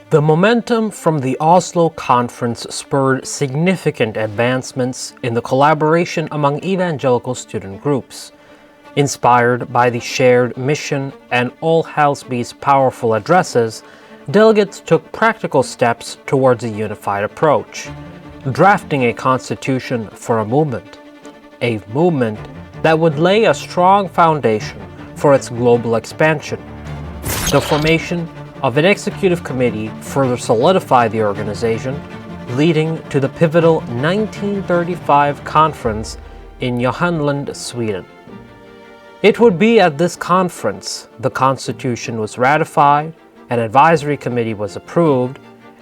The momentum from the Oslo Conference spurred significant advancements in the collaboration among evangelical student groups. Inspired by the shared mission and all Halsby's powerful addresses, delegates took practical steps towards a unified approach, drafting a constitution for a movement that would lay a strong foundation for its global expansion. The formation of an executive committee further solidified the organization, leading to the pivotal 1935 conference in Johanland, Sweden. It would be at this conference the Constitution was ratified, an advisory committee was approved,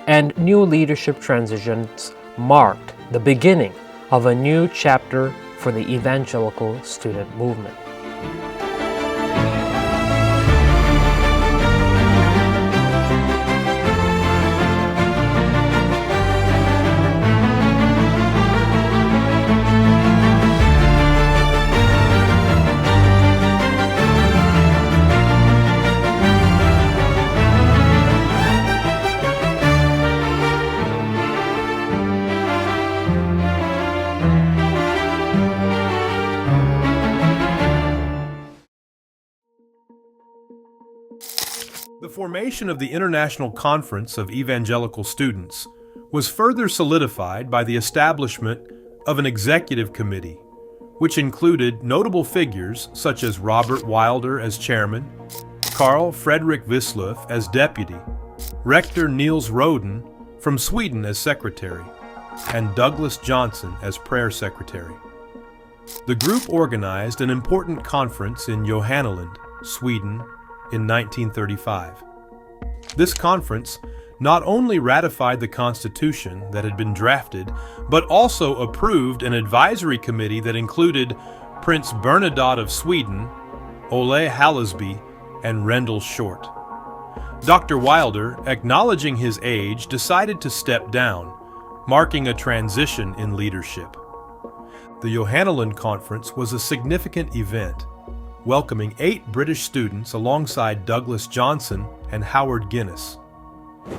and new leadership transitions marked the beginning of a new chapter for the evangelical student movement. The formation of the International Conference of Evangelical Students was further solidified by the establishment of an executive committee, which included notable figures such as Robert Wilder as chairman, Carl Fredrik Wislöf as deputy, Rector Niels Roden from Sweden as secretary, and Douglas Johnson as prayer secretary. The group organized an important conference in Johanneland, Sweden, in 1935. This conference not only ratified the Constitution that had been drafted, but also approved an advisory committee that included Prince Bernadotte of Sweden, Ole Hallesby, and Rendell Short. Dr. Wilder, acknowledging his age, decided to step down, marking a transition in leadership. The Johanneland Conference was a significant event, welcoming 8 British students alongside Douglas Johnson and Howard Guinness.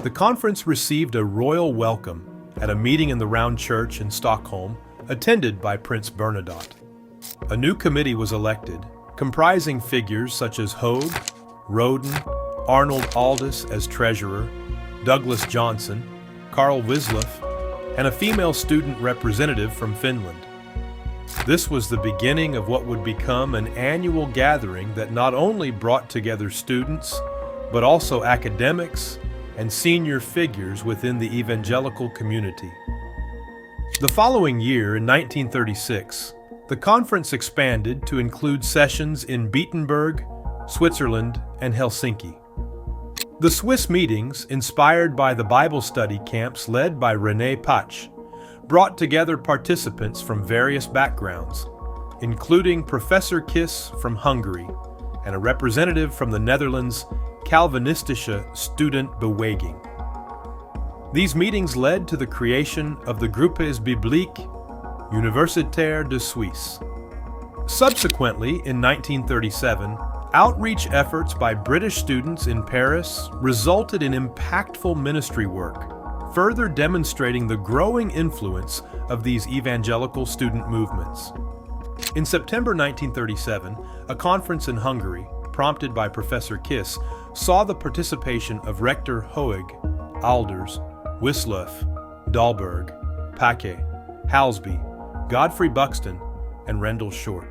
The conference received a royal welcome at a meeting in the Round Church in Stockholm, attended by Prince Bernadotte. A new committee was elected, comprising figures such as Hogue, Roden, Arnold Aldous as treasurer, Douglas Johnson, Carl Wislöf, and a female student representative from Finland. This was the beginning of what would become an annual gathering that not only brought together students, but also academics and senior figures within the evangelical community. The following year, in 1936, the conference expanded to include sessions in Beatenberg, Switzerland, and Helsinki. The Swiss meetings, inspired by the Bible study camps led by René Pach, brought together participants from various backgrounds, including Professor Kiss from Hungary and a representative from the Netherlands, Calvinistische Studentbeweging. These meetings led to the creation of the Groupes Bibliques Universitaires de Suisse. Subsequently, in 1937, outreach efforts by British students in Paris resulted in impactful ministry work, further demonstrating the growing influence of these evangelical student movements. In September 1937, a conference in Hungary, prompted by Professor Kiss, saw the participation of Rector Hoeg, Alders, Wislöf, Dahlberg, Paquet, Halsby, Godfrey Buxton, and Rendell Short.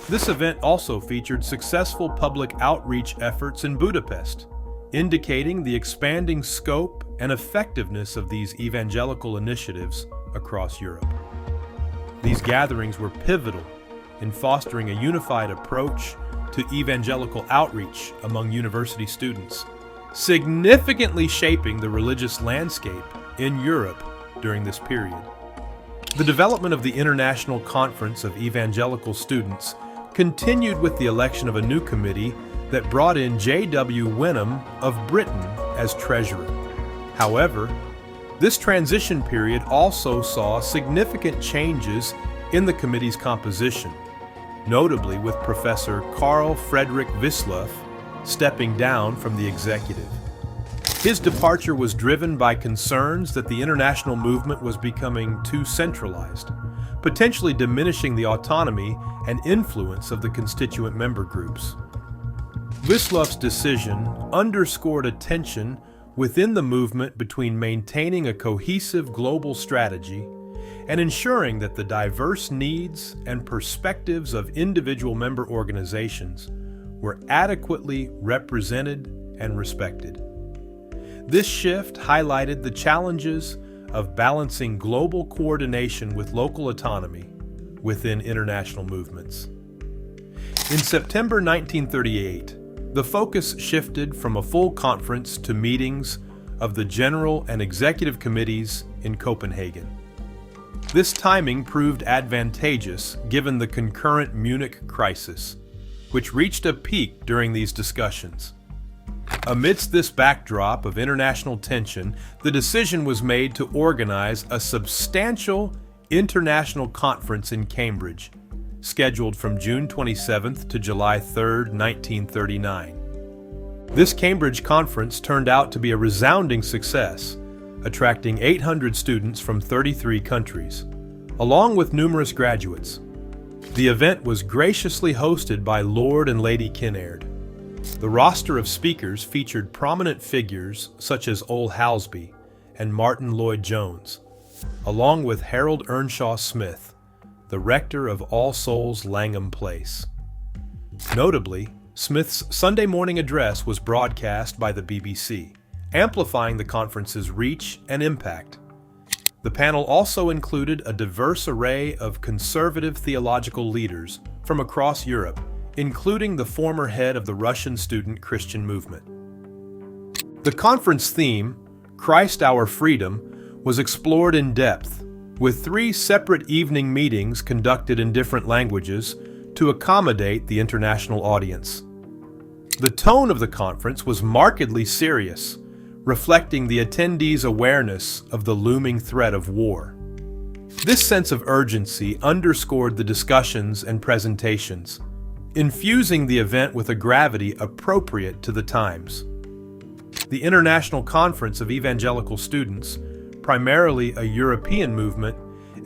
This event also featured successful public outreach efforts in Budapest, indicating the expanding scope and effectiveness of these evangelical initiatives across Europe. These gatherings were pivotal in fostering a unified approach to evangelical outreach among university students, significantly shaping the religious landscape in Europe during this period. The development of the International Conference of Evangelical Students continued with the election of a new committee that brought in J.W. Wenham of Britain as treasurer. However, this transition period also saw significant changes in the committee's composition, notably with Professor Carl Fredrik Wislöf stepping down from the executive. His departure was driven by concerns that the international movement was becoming too centralized, potentially diminishing the autonomy and influence of the constituent member groups. Wislof's decision underscored a tension within the movement between maintaining a cohesive global strategy and ensuring that the diverse needs and perspectives of individual member organizations were adequately represented and respected. This shift highlighted the challenges of balancing global coordination with local autonomy within international movements. In September 1938, the focus shifted from a full conference to meetings of the General and Executive Committees in Copenhagen. This timing proved advantageous given the concurrent Munich crisis, which reached a peak during these discussions. Amidst this backdrop of international tension, the decision was made to organize a substantial international conference in Cambridge, scheduled from June 27th to July 3rd, 1939. This Cambridge conference turned out to be a resounding success, attracting 800 students from 33 countries, along with numerous graduates. The event was graciously hosted by Lord and Lady Kinnaird. The roster of speakers featured prominent figures such as Ole Halsby and Martin Lloyd-Jones, along with Harold Earnshaw Smith, the rector of All Souls Langham Place. Notably, Smith's Sunday morning address was broadcast by the BBC, amplifying the conference's reach and impact. The panel also included a diverse array of conservative theological leaders from across Europe, including the former head of the Russian student Christian movement. The conference theme, Christ Our Freedom, was explored in depth, with 3 separate evening meetings conducted in different languages to accommodate the international audience. The tone of the conference was markedly serious, reflecting the attendees' awareness of the looming threat of war. This sense of urgency underscored the discussions and presentations, infusing the event with a gravity appropriate to the times. The International Conference of Evangelical Students, primarily a European movement,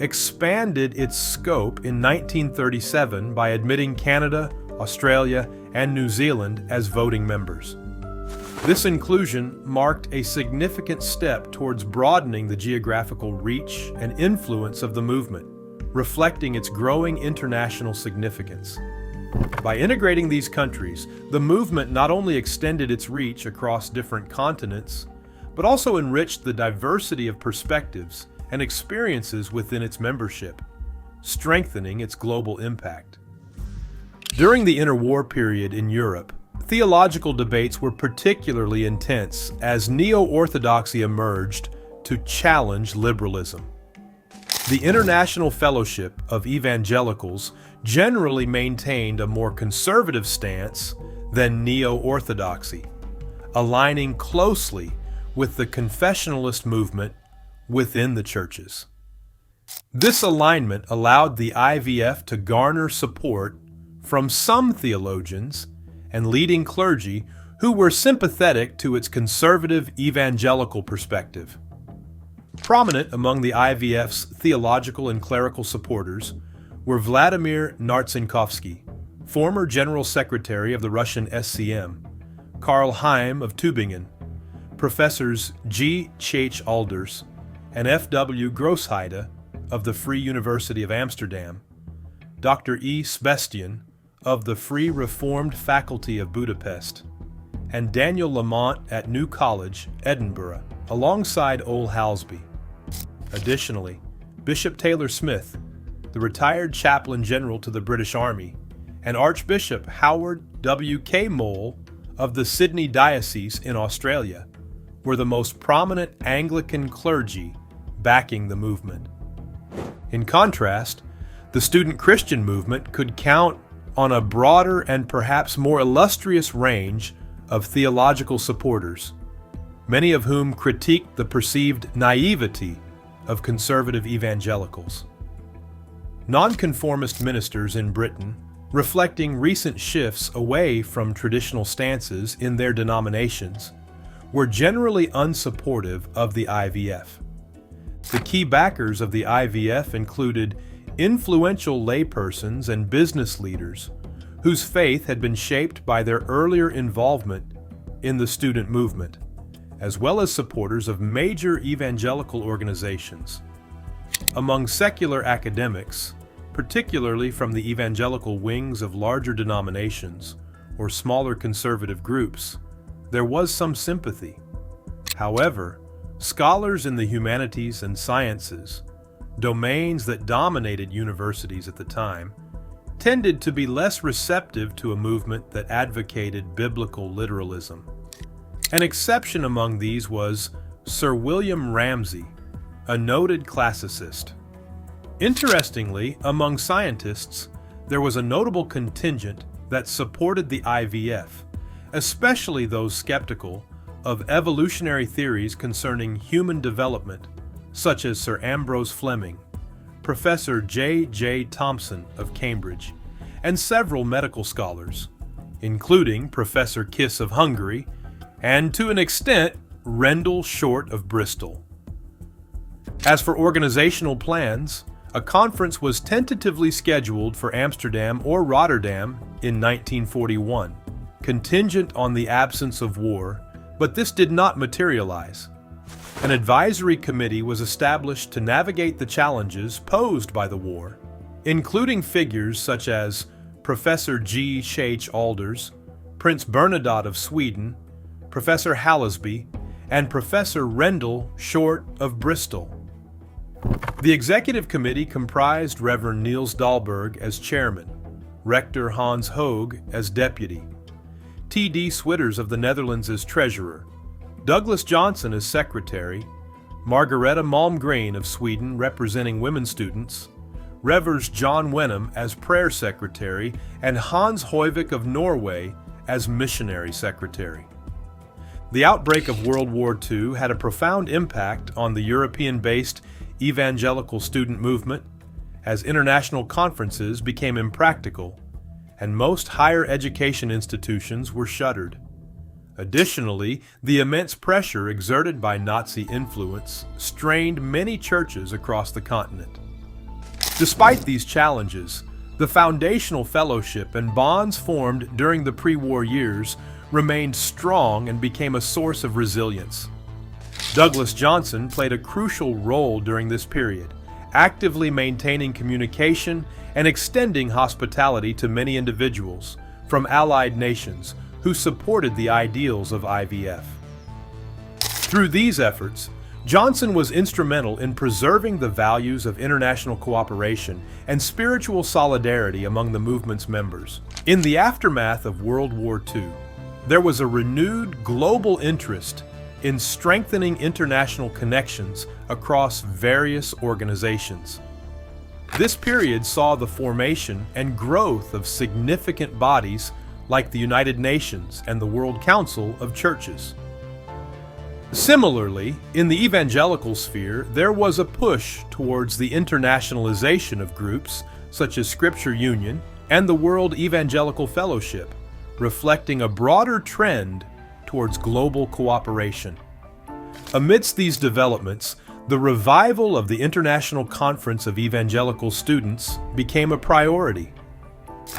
expanded its scope in 1937 by admitting Canada, Australia, and New Zealand as voting members. This inclusion marked a significant step towards broadening the geographical reach and influence of the movement, reflecting its growing international significance. By integrating these countries, the movement not only extended its reach across different continents, but also enriched the diversity of perspectives and experiences within its membership, strengthening its global impact. During the interwar period in Europe, theological debates were particularly intense as neo-orthodoxy emerged to challenge liberalism. The International Fellowship of Evangelicals generally maintained a more conservative stance than neo-orthodoxy, aligning closely with the confessionalist movement within the churches. This alignment allowed the IVF to garner support from some theologians and leading clergy who were sympathetic to its conservative evangelical perspective. Prominent among the IVF's theological and clerical supporters were Vladimir Nartzinkovsky, former General Secretary of the Russian SCM, Karl Heim of Tübingen, Professors G. Ch. Alders, and F.W. Grossheide of the Free University of Amsterdam, Dr. E. Sebastian of the Free Reformed Faculty of Budapest, and Daniel Lamont at New College, Edinburgh, alongside Ole Halsby. Additionally, Bishop Taylor Smith, the retired chaplain general to the British Army, and Archbishop Howard W. K. Mole of the Sydney Diocese in Australia were the most prominent Anglican clergy backing the movement. In contrast, the student Christian movement could count on a broader and perhaps more illustrious range of theological supporters, many of whom critiqued the perceived naivety of conservative evangelicals. Nonconformist ministers in Britain, reflecting recent shifts away from traditional stances in their denominations, were generally unsupportive of the IVF. The key backers of the IVF included influential laypersons and business leaders whose faith had been shaped by their earlier involvement in the student movement, as well as supporters of major evangelical organizations. Among secular academics, particularly from the evangelical wings of larger denominations or smaller conservative groups, there was some sympathy. However, scholars in the humanities and sciences, domains that dominated universities at the time, tended to be less receptive to a movement that advocated biblical literalism. An exception among these was Sir William Ramsay, a noted classicist. Interestingly, among scientists, there was a notable contingent that supported the IVF, especially those skeptical of evolutionary theories concerning human development, such as Sir Ambrose Fleming, Professor J. Thompson of Cambridge, and several medical scholars, including Professor Kiss of Hungary, and to an extent, Rendell Short of Bristol. As for organizational plans, a conference was tentatively scheduled for Amsterdam or Rotterdam in 1941, contingent on the absence of war, but this did not materialize. An advisory committee was established to navigate the challenges posed by the war, including figures such as Professor G. H. Alders, Prince Bernadotte of Sweden, Professor Hallesby, and Professor Rendell Short of Bristol. The executive committee comprised Reverend Niels Dahlberg as chairman, Rector Hans Hogue as deputy, T.D. Switters of the Netherlands as treasurer, Douglas Johnson as secretary, Margareta Malmgren of Sweden representing women students, Revers John Wenham as prayer secretary, and Hans Høyvik of Norway as missionary secretary. The outbreak of World War II had a profound impact on the European-based evangelical student movement, as international conferences became impractical, and most higher education institutions were shuttered. Additionally, the immense pressure exerted by Nazi influence strained many churches across the continent. Despite these challenges, the foundational fellowship and bonds formed during the pre-war years remained strong and became a source of resilience. Douglas Johnson played a crucial role during this period, actively maintaining communication and extending hospitality to many individuals from allied nations who supported the ideals of IVF. Through these efforts, Johnson was instrumental in preserving the values of international cooperation and spiritual solidarity among the movement's members. In the aftermath of World War II, there was a renewed global interest in strengthening international connections across various organizations. This period saw the formation and growth of significant bodies like the United Nations and the World Council of Churches. Similarly, in the evangelical sphere, there was a push towards the internationalization of groups such as Scripture Union and the World Evangelical Fellowship, reflecting a broader trend towards global cooperation. Amidst these developments, the revival of the International Conference of Evangelical Students became a priority.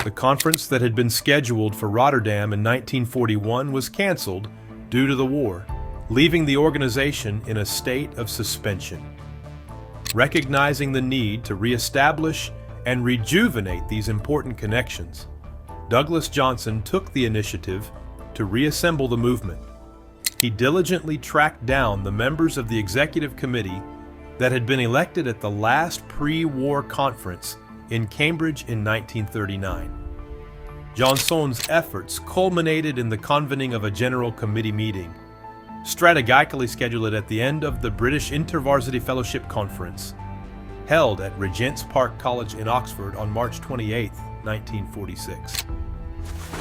The conference that had been scheduled for Rotterdam in 1941 was canceled due to the war, leaving the organization in a state of suspension. Recognizing the need to reestablish and rejuvenate these important connections, Douglas Johnson took the initiative to reassemble the movement. He diligently tracked down the members of the executive committee that had been elected at the last pre-war conference in Cambridge in 1939. Johnson's efforts culminated in the convening of a general committee meeting, strategically scheduled at the end of the British InterVarsity Fellowship Conference, held at Regent's Park College in Oxford on March 28, 1946.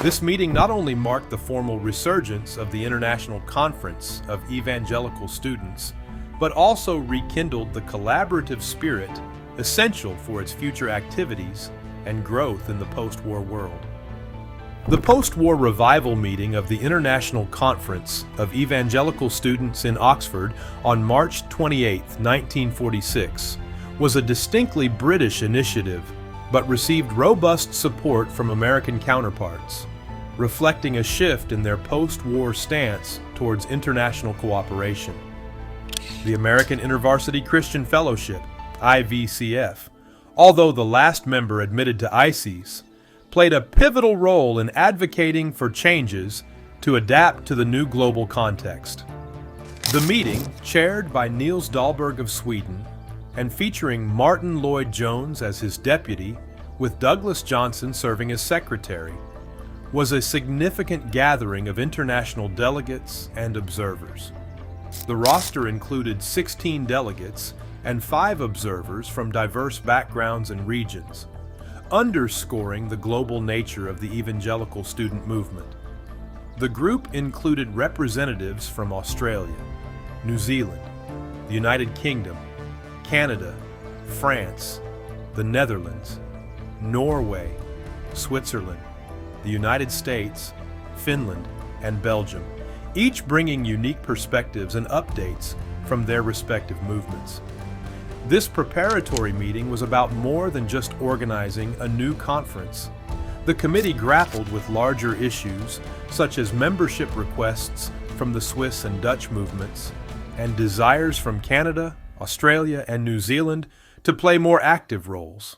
This meeting not only marked the formal resurgence of the International Conference of Evangelical Students, but also rekindled the collaborative spirit essential for its future activities and growth in the post-war world. The post-war revival meeting of the International Conference of Evangelical Students in Oxford on March 28, 1946, was a distinctly British initiative, but received robust support from American counterparts, reflecting a shift in their post-war stance towards international cooperation. The American InterVarsity Christian Fellowship, IVCF, although the last member admitted to IFES, played a pivotal role in advocating for changes to adapt to the new global context. The meeting, chaired by Niels Dahlberg of Sweden and featuring Martin Lloyd-Jones as his deputy, with Douglas Johnson serving as secretary, was a significant gathering of international delegates and observers. The roster included 16 delegates and 5 observers from diverse backgrounds and regions, underscoring the global nature of the evangelical student movement. The group included representatives from Australia, New Zealand, the United Kingdom, Canada, France, the Netherlands, Norway, Switzerland, the United States, Finland, and Belgium, each bringing unique perspectives and updates from their respective movements. This preparatory meeting was about more than just organizing a new conference. The committee grappled with larger issues, such as membership requests from the Swiss and Dutch movements, and desires from Canada, Australia, and New Zealand to play more active roles.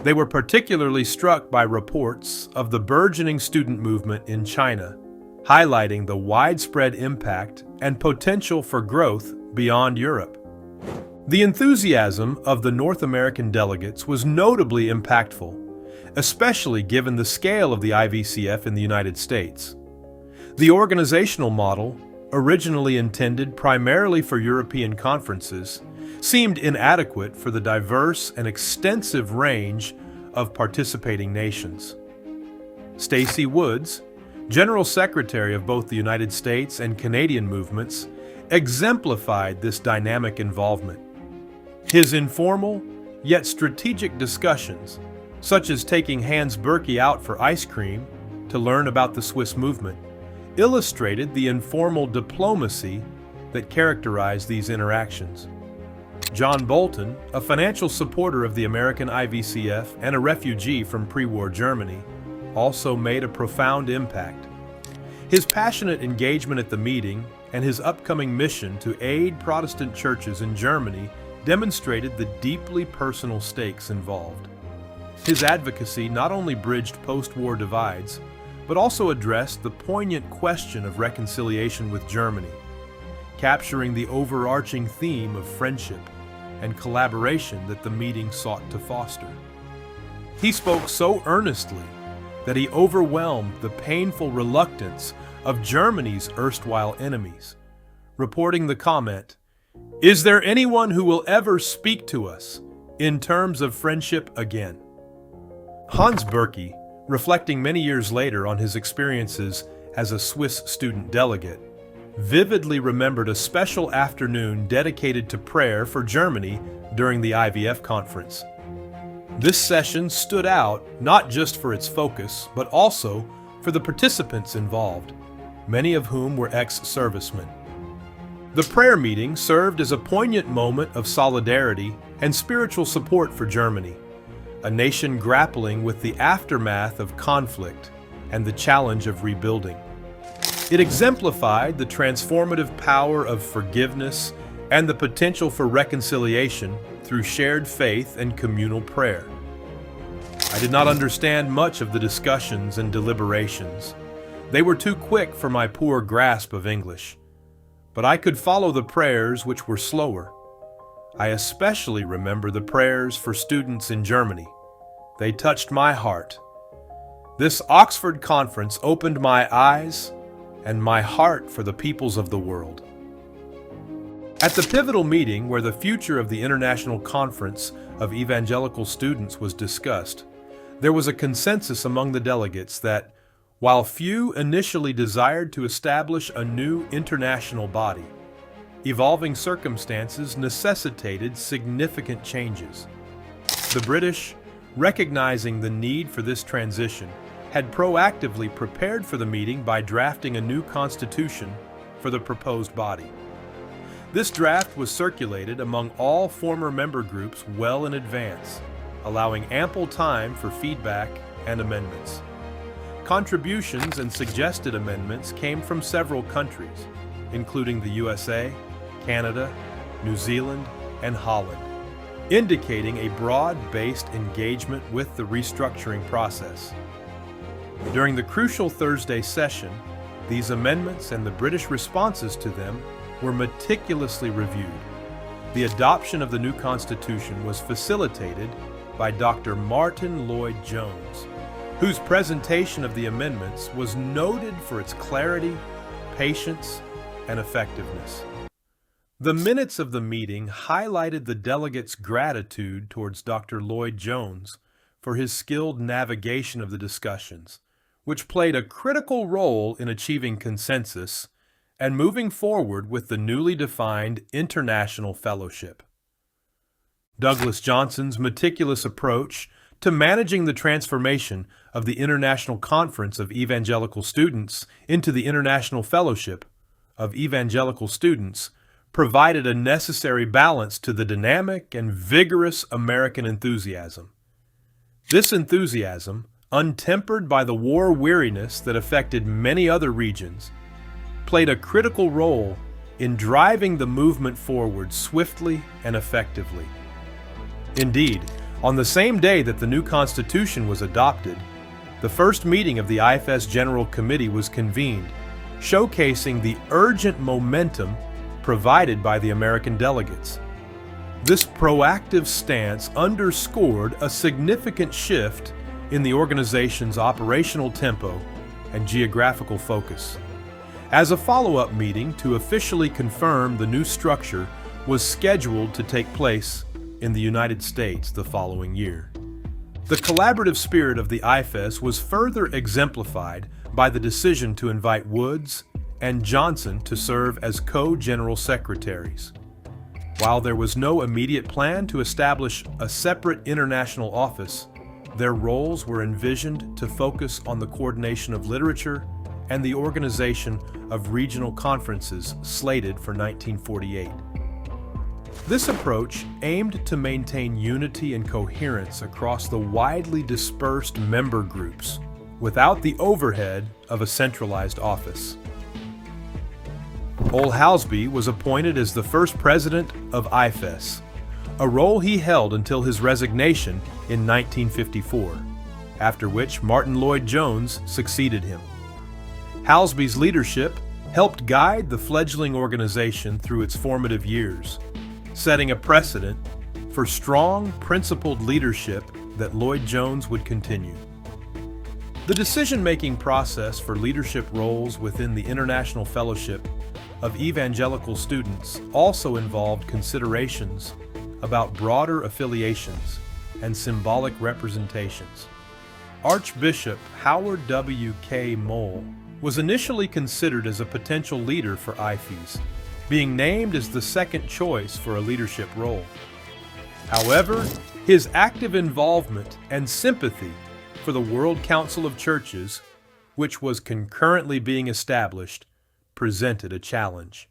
They were particularly struck by reports of the burgeoning student movement in China, highlighting the widespread impact and potential for growth beyond Europe. The enthusiasm of the North American delegates was notably impactful, especially given the scale of the IVCF in the United States. The organizational model, originally intended primarily for European conferences, seemed inadequate for the diverse and extensive range of participating nations. Stacey Woods, General Secretary of both the United States and Canadian movements, exemplified this dynamic involvement. His informal, yet strategic discussions, such as taking Hans Berkey out for ice cream to learn about the Swiss movement, illustrated the informal diplomacy that characterized these interactions. John Bolton, a financial supporter of the American IVCF and a refugee from pre-war Germany, also made a profound impact. His passionate engagement at the meeting and his upcoming mission to aid Protestant churches in Germany demonstrated the deeply personal stakes involved. His advocacy not only bridged post-war divides, but also addressed the poignant question of reconciliation with Germany, capturing the overarching theme of friendship and collaboration that the meeting sought to foster. He spoke so earnestly that he overwhelmed the painful reluctance of Germany's erstwhile enemies, reporting the comment, "Is there anyone who will ever speak to us in terms of friendship again?" Hans Berkey, reflecting many years later on his experiences as a Swiss student delegate, vividly remembered a special afternoon dedicated to prayer for Germany during the IVF conference. This session stood out not just for its focus, but also for the participants involved, many of whom were ex-servicemen. The prayer meeting served as a poignant moment of solidarity and spiritual support for Germany, a nation grappling with the aftermath of conflict and the challenge of rebuilding. It exemplified the transformative power of forgiveness and the potential for reconciliation through shared faith and communal prayer. I did not understand much of the discussions and deliberations. They were too quick for my poor grasp of English. But I could follow the prayers, which were slower. I especially remember the prayers for students in Germany. They touched my heart. This Oxford conference opened my eyes and my heart for the peoples of the world. At the pivotal meeting where the future of the International Conference of Evangelical Students was discussed, there was a consensus among the delegates that, while few initially desired to establish a new international body, evolving circumstances necessitated significant changes. The British, recognizing the need for this transition, had proactively prepared for the meeting by drafting a new constitution for the proposed body. This draft was circulated among all former member groups well in advance, allowing ample time for feedback and amendments. Contributions and suggested amendments came from several countries, including the USA, Canada, New Zealand, and Holland, indicating a broad-based engagement with the restructuring process. During the crucial Thursday session, these amendments and the British responses to them were meticulously reviewed. The adoption of the new constitution was facilitated by Dr. Martyn Lloyd-Jones, whose presentation of the amendments was noted for its clarity, patience, and effectiveness. The minutes of the meeting highlighted the delegates' gratitude towards Dr. Lloyd-Jones for his skilled navigation of the discussions, which played a critical role in achieving consensus and moving forward with the newly defined international fellowship. Douglas Johnson's meticulous approach to managing the transformation of the International Conference of Evangelical Students into the International Fellowship of Evangelical Students provided a necessary balance to the dynamic and vigorous American enthusiasm. This enthusiasm, untempered by the war weariness that affected many other regions, played a critical role in driving the movement forward swiftly and effectively. Indeed, on the same day that the new Constitution was adopted, the first meeting of the IFES General Committee was convened, showcasing the urgent momentum provided by the American delegates. This proactive stance underscored a significant shift in the organization's operational tempo and geographical focus. As a follow-up meeting to officially confirm the new structure was scheduled to take place in the United States the following year. The collaborative spirit of the IFES was further exemplified by the decision to invite Woods and Johnson to serve as co-general secretaries. While there was no immediate plan to establish a separate international office, their roles were envisioned to focus on the coordination of literature and the organization of regional conferences slated for 1948. This approach aimed to maintain unity and coherence across the widely dispersed member groups without the overhead of a centralized office. Ole Housby was appointed as the first president of IFES, a role he held until his resignation in 1954, after which Martyn Lloyd-Jones succeeded him. Housby's leadership helped guide the fledgling organization through its formative years, setting a precedent for strong, principled leadership that Lloyd-Jones would continue. The decision-making process for leadership roles within the International Fellowship of Evangelical Students also involved considerations about broader affiliations and symbolic representations. Archbishop Howard W. K. Mole was initially considered as a potential leader for IFES, being named as the second choice for a leadership role. However, his active involvement and sympathy for the World Council of Churches, which was concurrently being established, presented a challenge.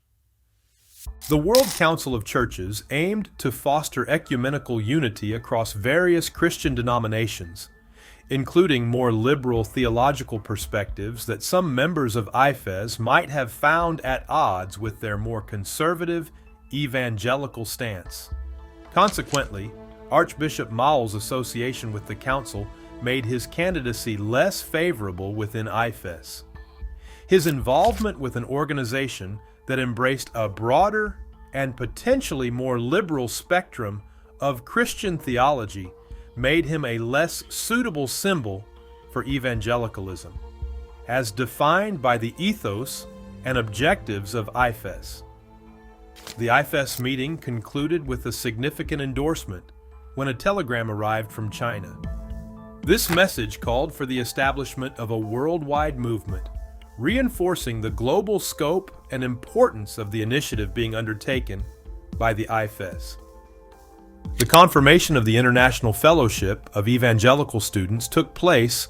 The World Council of Churches aimed to foster ecumenical unity across various Christian denominations, including more liberal theological perspectives that some members of IFES might have found at odds with their more conservative evangelical stance. Consequently, Archbishop Mole's association with the council made his candidacy less favorable within IFES. His involvement with an organization that embraced a broader and potentially more liberal spectrum of Christian theology made him a less suitable symbol for evangelicalism, as defined by the ethos and objectives of IFES. The IFES meeting concluded with a significant endorsement when a telegram arrived from China. This message called for the establishment of a worldwide movement, reinforcing the global scope and importance of the initiative being undertaken by the IFES. The confirmation of the International Fellowship of Evangelical Students took place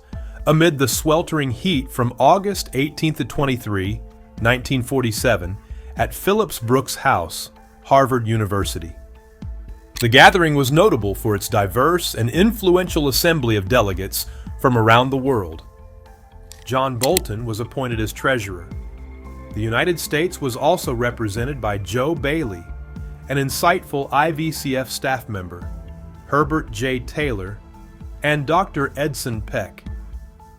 amid the sweltering heat from August 18 to 23, 1947, at Phillips Brooks House, Harvard University. The gathering was notable for its diverse and influential assembly of delegates from around the world. John Bolton was appointed as treasurer. The United States was also represented by Joe Bailey, an insightful IVCF staff member, Herbert J. Taylor, and Dr. Edson Peck.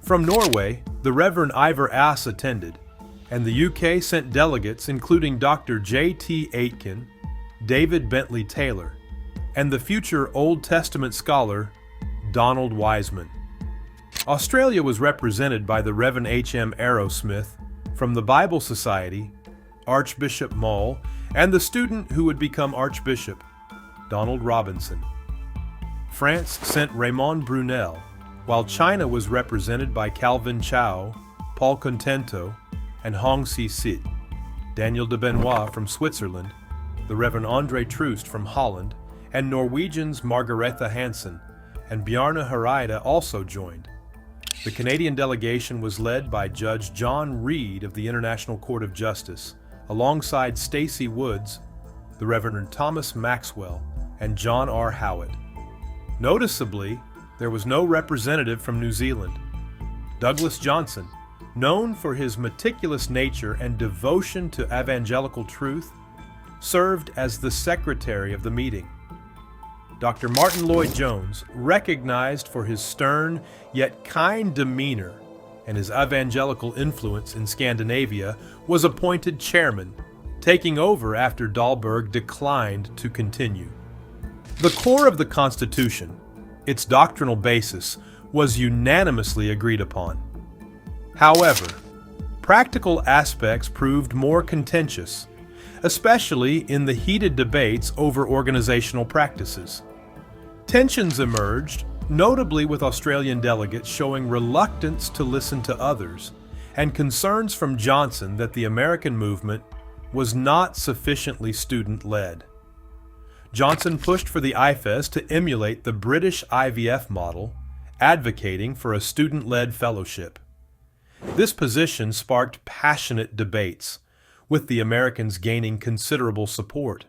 From Norway, the Reverend Ivar Aas attended, and the UK sent delegates including Dr. J.T. Aitken, David Bentley Taylor, and the future Old Testament scholar Donald Wiseman. Australia was represented by the Reverend H.M. Arrowsmith from the Bible Society, Archbishop Mull, and the student who would become Archbishop, Donald Robinson. France sent Raymond Brunel, while China was represented by Calvin Chow, Paul Contento, and Hong Si-sit, Daniel de Benoit from Switzerland, the Reverend Andre Troost from Holland, and Norwegians Margaretha Hansen and Bjarne Hareide also joined. The Canadian delegation was led by Judge John Reed of the International Court of Justice, alongside Stacey Woods, the Reverend Thomas Maxwell, and John R. Howitt. Noticeably, there was no representative from New Zealand. Douglas Johnson, known for his meticulous nature and devotion to evangelical truth, served as the secretary of the meeting. Dr. Martin Lloyd-Jones, recognized for his stern yet kind demeanor and his evangelical influence in Scandinavia, was appointed chairman, taking over after Dahlberg declined to continue. The core of the Constitution, its doctrinal basis, was unanimously agreed upon. However, practical aspects proved more contentious, especially in the heated debates over organizational practices. Tensions emerged, notably with Australian delegates showing reluctance to listen to others, and concerns from Johnson that the American movement was not sufficiently student-led. Johnson pushed for the IFES to emulate the British IVF model, advocating for a student-led fellowship. This position sparked passionate debates, with the Americans gaining considerable support.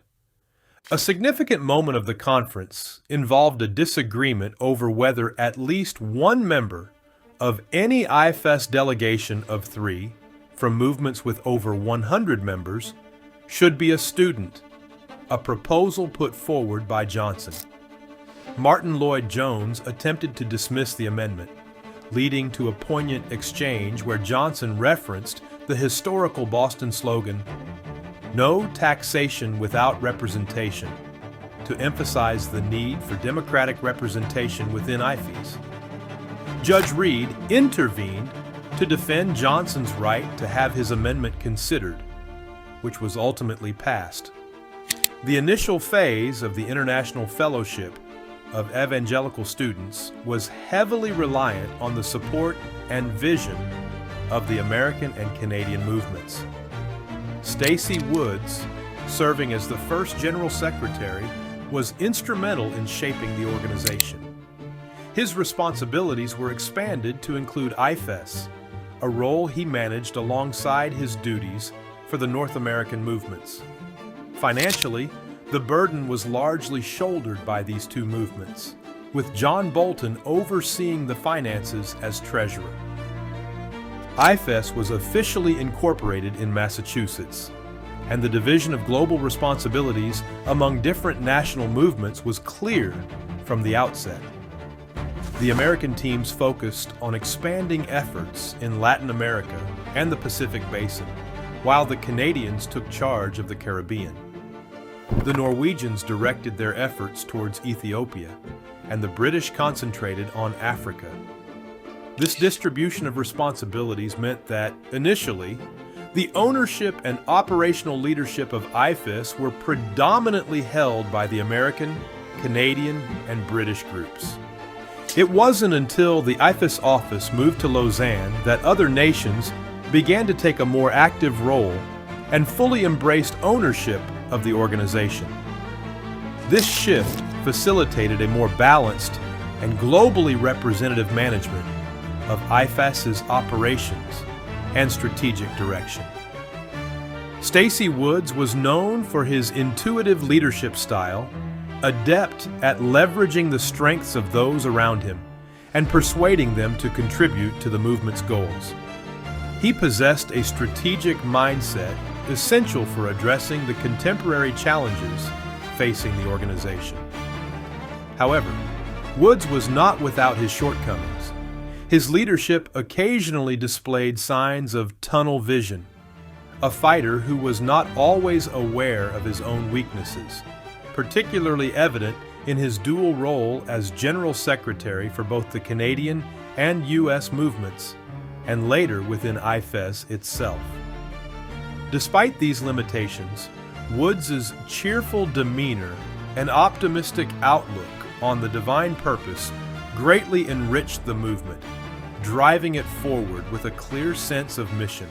A significant moment of the conference involved a disagreement over whether at least one member of any IFES delegation of 3 from movements with over 100 members should be a student, a proposal put forward by Johnson. Martin Lloyd-Jones attempted to dismiss the amendment, leading to a poignant exchange where Johnson referenced the historical Boston slogan, "No taxation without representation," to emphasize the need for democratic representation within IFES. Judge Reed intervened to defend Johnson's right to have his amendment considered, which was ultimately passed. The initial phase of the International Fellowship of Evangelical Students was heavily reliant on the support and vision of the American and Canadian movements. Stacey Woods, serving as the first General Secretary, was instrumental in shaping the organization. His responsibilities were expanded to include IFES, a role he managed alongside his duties for the North American movements. Financially, the burden was largely shouldered by these two movements, with John Bolton overseeing the finances as treasurer. IFES was officially incorporated in Massachusetts, and the division of global responsibilities among different national movements was clear from the outset. The American teams focused on expanding efforts in Latin America and the Pacific Basin, while the Canadians took charge of the Caribbean. The Norwegians directed their efforts towards Ethiopia, and the British concentrated on Africa. This distribution of responsibilities meant that, initially, the ownership and operational leadership of IFES were predominantly held by the American, Canadian, and British groups. It wasn't until the IFES office moved to Lausanne that other nations began to take a more active role and fully embraced ownership of the organization. This shift facilitated a more balanced and globally representative management of IFES's operations and strategic direction. Stacey Woods was known for his intuitive leadership style, adept at leveraging the strengths of those around him and persuading them to contribute to the movement's goals. He possessed a strategic mindset essential for addressing the contemporary challenges facing the organization. However, Woods was not without his shortcomings. His leadership occasionally displayed signs of tunnel vision, a fighter who was not always aware of his own weaknesses, particularly evident in his dual role as General Secretary for both the Canadian and U.S. movements, and later within IFES itself. Despite these limitations, Woods's cheerful demeanor and optimistic outlook on the divine purpose greatly enriched the movement, driving it forward with a clear sense of mission.